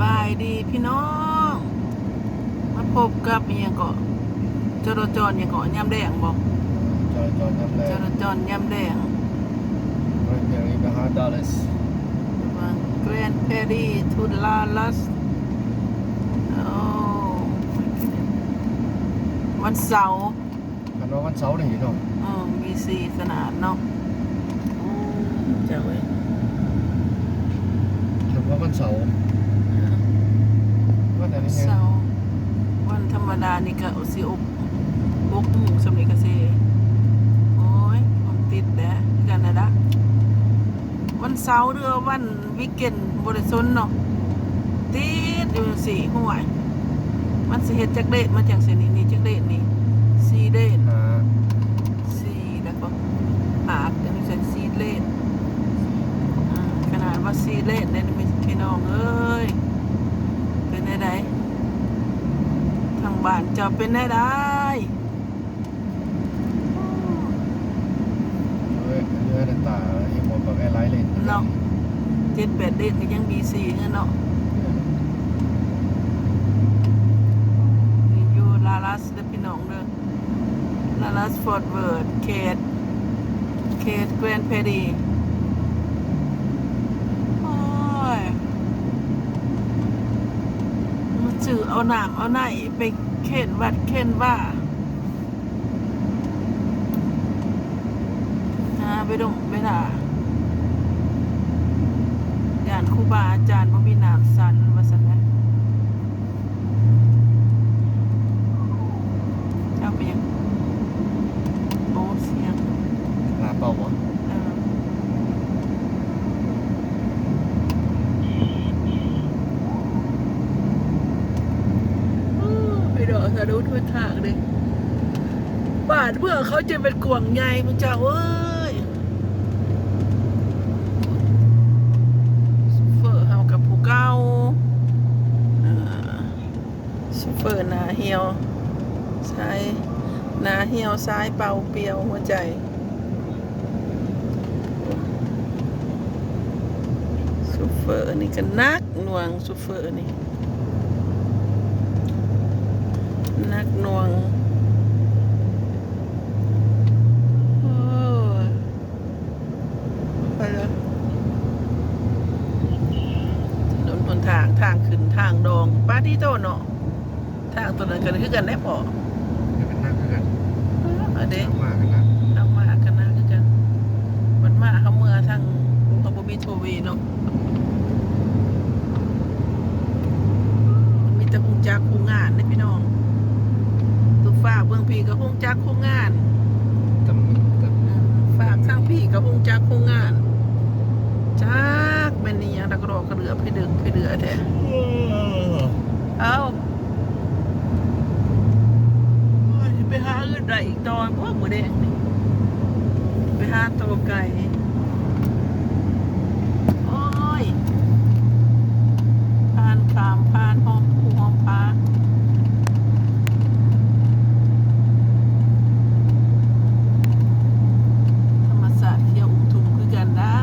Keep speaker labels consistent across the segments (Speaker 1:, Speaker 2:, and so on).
Speaker 1: บายดีพี่น้องมาพบกับเมียเกาะจราจรเนี่ยเกาะย่ำแดงบอก
Speaker 2: จราจรน้ำแร
Speaker 1: จราจรย่ำแดง
Speaker 2: Raspberry $100
Speaker 1: แกรนด์เพรีทูลาลัสโอ้วันเสาร์
Speaker 2: คันว่าวันเสาร์นี่เนาะ
Speaker 1: มีซีสนามเนาะเจ้าเว้ย
Speaker 2: คันว่าวันเสาร์วันไหนนี่ไง
Speaker 1: เสาร์วันธรรมดานี่ก็สิอบหมูสำเร็จกเซโอ้ยผมติดแด้กันนะดะวันเสาร์หรือวันวิกเกนบริสุทธิ์เนาะติดอยู่สี่ห่วยมันสิเฮ็ดจักเดทมาจากเสนีนี่จักเดทนี่4เดท4แล้วก็หาจังซั่น4เลทขนาดว่า4เลทเนี่ยมีพี่น้องเอ้ยเป็นไดทางบ้านเจ้าเป็นได
Speaker 2: เรือดันตาเห็นหมดแบบไลท์เลย
Speaker 1: เนาะ7-8เดทก็ยังB4เงี้ยเนาะอยู่ลาลัสเด้อพี่น้องเด้อลาลัสฟอร์ตเวิร์ดเขตแกรนด์เพรีโอ้ยมันจือเอาหนามเอาไหนไปเข็นวัดเข็นว่าไปดงไปด่าย่านครูบาอาจารย์บ่มีน้ำสันว่าซั่นนะเจ้าไปยังโอ้เสียง
Speaker 2: ลาเป่าวะ
Speaker 1: ไปดอกสะดุดทุกทางเลยบาดเมื่อเขาจะเป็นกวางใหญ่มันจะเอ้ยซูเฟอร์เฮากับผู้เก่าซูเฟอร์หนาเหี่ยวซ้ายหนาเหี่ยวซ้ายเป่าเปียวหัวใจซูเฟอร์นี่ก็นักหน่วงซูเฟอร์นี่นักหน่วงโอ้ยไปแล้วถนนหนทางขึ้นทางดองป้าที่โตเนาะทางตัวนั้นกันคือกันได้พอ
Speaker 2: จะเป็นนั่งกัน
Speaker 1: เด็ก
Speaker 2: มากกันนะ
Speaker 1: เอามากันนะคือกันมันมาเขาเมื่อทางเขาบ่มีโทวีเนาะมันมีแต่คงจักคงงานนะพี่น้องตุกฝากเบื้องพี่ก็คงจักคงงาน
Speaker 2: จำกัน
Speaker 1: ฝากทางพี่กับพงจักคงงานจักเป็นนี่ยังตะกรอกกระเรือไปดึงไปเรือแท้เอาไปหาอื่นใดอีกตอนพวกหมูแดงนี่ไปหาตัวไก่โอ้ยผ่านขามผ่านห้องผู้ห้องพาธรรมศาสตร์เขียวอุ้มทุ่มคือกันได้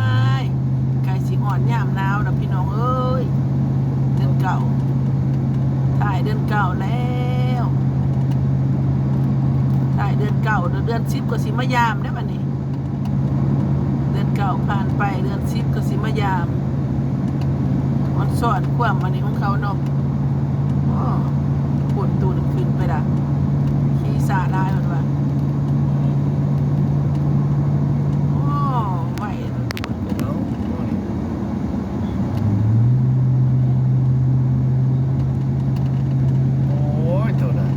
Speaker 1: ไก่สีอ่อนยามหนาวนะพี่น้องเอ้ยเดือนเก่าถ่ายเดือนเก่าแล้วถ่ายเดือนเก่าเดือน10ก็สิมายามได้บัดนี้เดือนเก่าผ่านไปเดือน10ก็สิมายามมันสอนความอันนี้ของเขาเนาะปวดตูดขึ้นไปละขี้สาได้หมดว่าไหวตูดไป
Speaker 2: แล้วโอ้ยเท่านั้น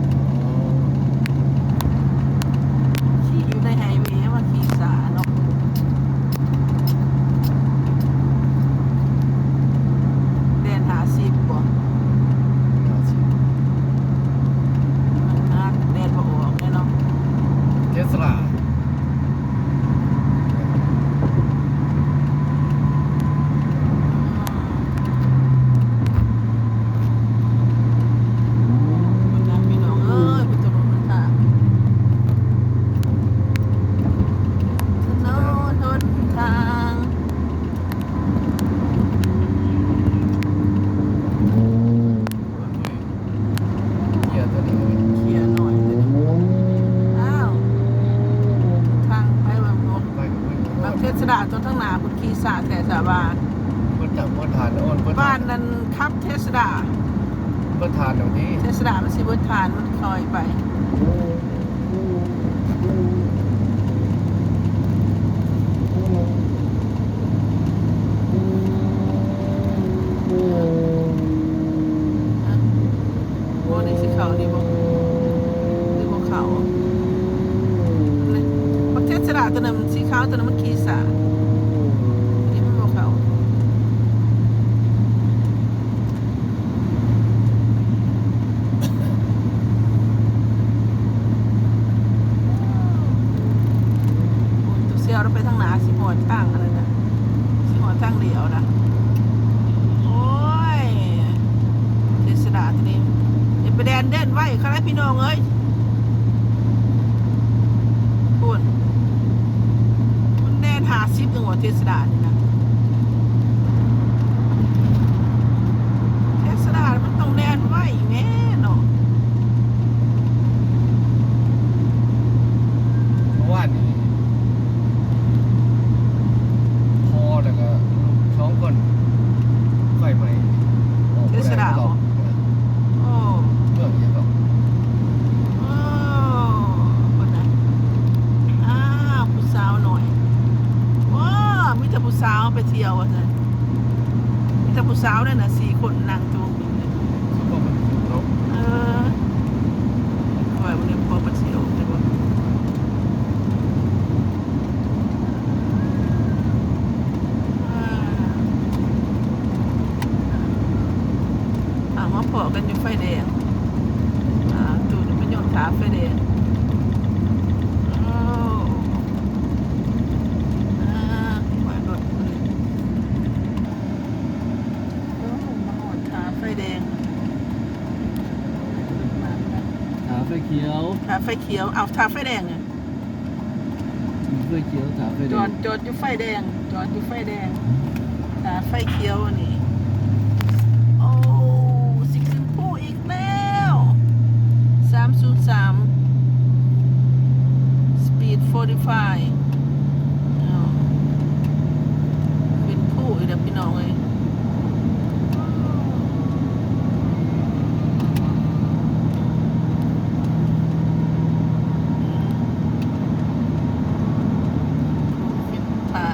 Speaker 1: ขี่อยู่ในไฮเวย์ว่าขี่สาเนาะเดินหา10บ่มันนักเดินบ่ออกเลยเนาะ
Speaker 2: นเปิด
Speaker 1: บ้านนั้นขับเทสลา
Speaker 2: เปิดทานเดี๋ยวนี้
Speaker 1: เทสลามันสิเบิดทานมันคอยไปโอ้นี่สิเขาดีบ่หรือบ่เขาเลยเพราะเทสลาตัวนั้นมันสีขาวตัวนั้นมันขี้สาอันนี้มันบ่เขาตัวเสียวเราไปทางหนาสิหอดทางอะไรนะสิหอดทางเดียวนะโอ้ยเทสลาตัวนี้อย่าไปแดนเด่นไว้ค่ะพี่น้องเอ้ยคุณมันแดน50จังหวัดเทสลานี่นะเทสลามันต้องแดนไว้แม่เนาะ
Speaker 2: เพราะว่านี่พอแล้วก็ท้องก่อนไฟไหม้ออกบ่ได้หรอก
Speaker 1: โอ้
Speaker 2: เรื่องอย่างหรอก
Speaker 1: โอ้คนไหนผู้สาวหน่อยว้ามีแต่ผู้สาวไปเที่ยวอ่ะสิมีแต่ผู้สาวเนี่ยนะ4 คนนั่งจูงอยู่เนี่ย
Speaker 2: เขาบอกมันถูกเนาะ
Speaker 1: เออคอยวันนี้พอมาเที่ยวแต่ว่ามาพอกันอยู่ไฟแดงจูนมันยอมขาไฟแดงโอ้หวานรถเลยโอ้มาหอดขาไฟแดง
Speaker 3: ขาไฟเขียว
Speaker 1: ขาไฟเขียวเอาขาไฟแดงเนี่ย
Speaker 3: ไฟเขียวขาไฟแด
Speaker 1: จอง ดอยู่ไฟแดงจอดอยู่ไฟแดงขาไฟเขียวอันนี้โอ้สิขึ้นผู้อีกแล้ว303 speed 45อ้าวเป็นผู้อีกแล้วพี่น้องเอ้ยเป็นผา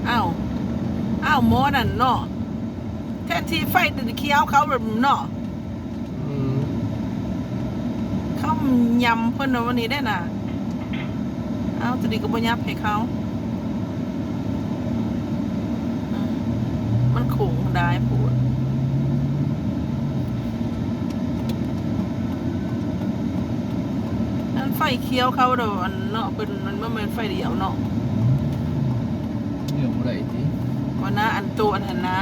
Speaker 1: อ้าวหมอนั่นเนาะแทนที่ไฟติดเขียวเขาแบบเนาะ
Speaker 2: อืม
Speaker 1: เขายำเพิ่นว่าวันนี้ได้น่ะเอาตัวนี้ก็บ่ยับให้เขามันขงได้ปวดอันไฟเขียวเขาเด้ออันเนาะเป็นมันบ่แม่นไฟเดียวเนาะ
Speaker 3: เหนียวอะไรที
Speaker 1: ว่านะอันตัวอันนั้นนะ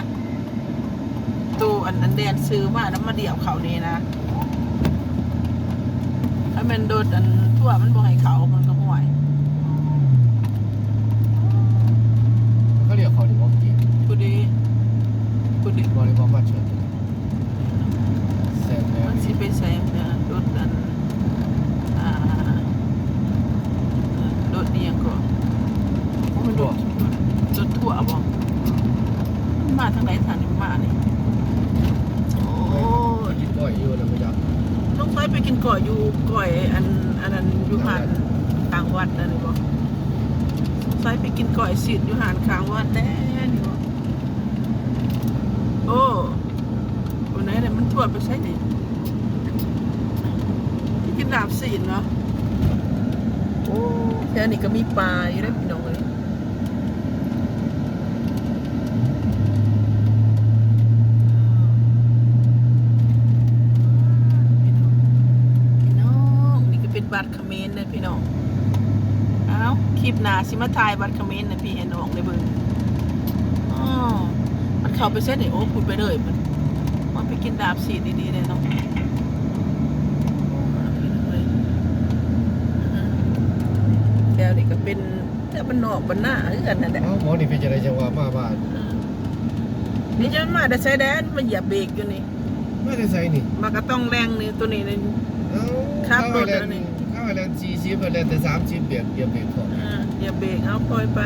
Speaker 1: ตัวอันแดนซื้อมาแล้วมาเดี่ยวเขานี่นะถ้ามันโดนอันทั่วมันบ่ให้เขามันก็ห่วย
Speaker 2: เขาเรียกเขาดีว่ากิน
Speaker 1: กูดี
Speaker 2: บริบอกว่าเชิญแซมแล้ว
Speaker 1: มันสิไปใส่รถอันรถเดียงก็มันรถทั่วบ่มันมาทางไหนทางนี้มานี่โอ้ย
Speaker 2: กินก้อยอยู่นะไม่ยัก
Speaker 1: น้องไฟไปกินก่อยอยู่ก่อยอันนั้นอยู่หาดต่างวัดนั่นนี่บ่ไฟไปกินก่อยสิทธิ์อยู่หาดข้างวัดแน่นี่บ่โอ้คนไหนเนี่ยมันทั่วไปใช่ดิกินดาบสินเนาะโอ้แค่นี้ก็มีปลาอยู่ได้พี่น้องเลยพี่น้องนี่ก็เป็นบัตรเขมรเลยพี่น้องเอ้าคลิปหน้าสิมาถ่ายบัตรเขมรนะพี่เห็นน้องได้เบิ่งอ๋อมันเข้าไปเส้นนี่โอ้พูดไปเลยมันไปกินดาบสีดีๆเลยเนาะแถวนี้ก็เป็นแต่มันนอกมันหน้าคือกันนั่นแหละ
Speaker 2: หมอนี่เป็นจะได้จังหวะมาบ้าน
Speaker 1: นี่จะมาแต่ใช้แดนมันเหยียบเบรกอยู่นี่
Speaker 2: ไม่ได้ใส่นี่
Speaker 1: มันก็ต้องแรงนี่ตัวนี้นี่
Speaker 2: เอ้า
Speaker 1: ครับ
Speaker 2: ข้าว
Speaker 1: รถแล้วนี่
Speaker 2: ข้าว ให้แลน40ให้แลนแต่30เบรกเหยียบเบรกก่อน
Speaker 1: อย่าเบรกเอาปล่อยไป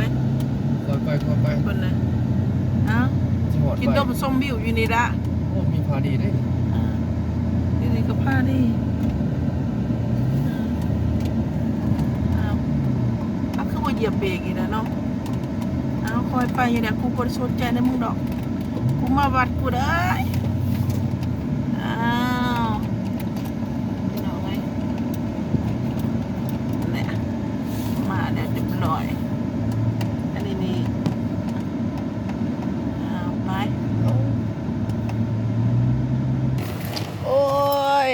Speaker 2: ค่อยไป
Speaker 1: คนนะเอา
Speaker 2: สิหอด
Speaker 1: กิน
Speaker 2: ไป
Speaker 1: ต้มส้มวิวอยู่นี่ละ
Speaker 2: โอ้มีพาดีได้
Speaker 1: นี่ก็ผ้าดิเอาคือว่าเหยียบเบรกอีกแล้วเนาะเอาคอยไปอย่างเนี้ยกูบ่ได้สนใจในมึงดอกกูมาวัดกูได้อ้าวพี่น้องไงเนี่ยมาเดี๋ยวเรียบร้อยอันนี้นี่ไป โอ้ย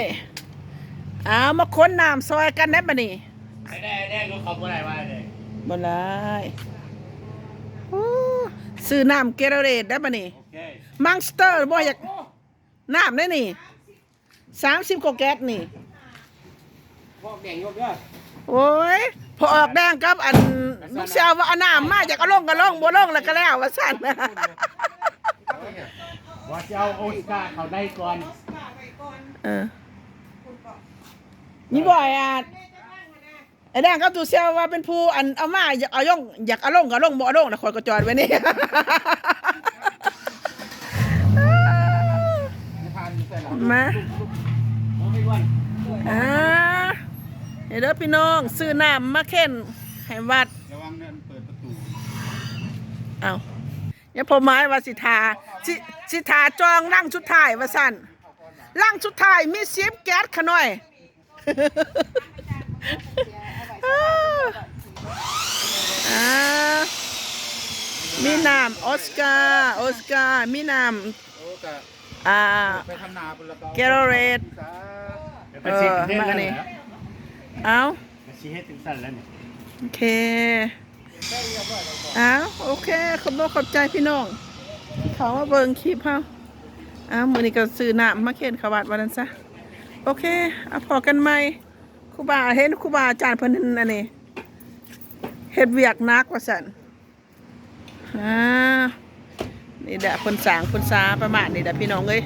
Speaker 1: เอามาค้นน้ำซอยกันได้ปะนี่
Speaker 3: ได้ก็ขอบอะไรว่าเลย
Speaker 1: บ่ได้โอ้ซื้อน้ำเกเรเรดได้ปะนี่
Speaker 3: โอเค
Speaker 1: มังสเตอร์บ่อยากน้ำได้นี่30กว่าแก๊สนี่
Speaker 3: พวกแดงยกด้วย
Speaker 1: โอ้ยพอออกแดงกับอันลูกสาวว่าเอาน้ำมาจากเอาลงก็ลงบ่ลงแล้วก็แล้วว่าสั่น
Speaker 3: ว่าจะเอาโอสการ์เขาได้ก่อน
Speaker 1: นี่บ่อยอ่ะไอ้แดงกับตูเซลว่าเป็นผู้อันเอามาอยากเอาย่องอยากเอาลงก็ลงบ่เอาลงนะคอยก็จอดไว้นี่ มา
Speaker 3: ไม่วัน
Speaker 1: เดี๋ยวพี่น้องซื้อน้ำมาเข็นให้วัด
Speaker 3: ระวังเนี่ยเปิดประตู
Speaker 1: เอาอย่าพอไม้ว่าสิทาจองร่างชุดท้ายว่าสั่นร่างชุดท้ายมี10แก๊สขะหน่อย มีน้ำออสการ์มีน้ำ
Speaker 3: โอ้กะ ไปทำนาบนระเบา
Speaker 1: เกโรเรตมาอันนี้เอา
Speaker 3: ชี้ให้ถึงสั้นแล้วเนี่ย
Speaker 1: โอเคเอาโอเคขอบใจพี่น้องเขามาเบิ่งคลิปเฮามื้อนี้ก็ซื้อน้ำมาเข็นเขาวัดวันนั้นซะโอเคเอาพอกันใหม่ครูบาเห็นครูบาอาจารย์เพิ่นอันนี้เฮ็ดเวียกหนักว่าซั่นนี่แหละเพิ่นสร้างเพิ่นซาประมาณนี้แหละพี่น้องเอ้ย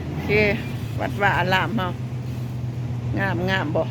Speaker 1: โอเควัดว่าอารามเฮางามบ่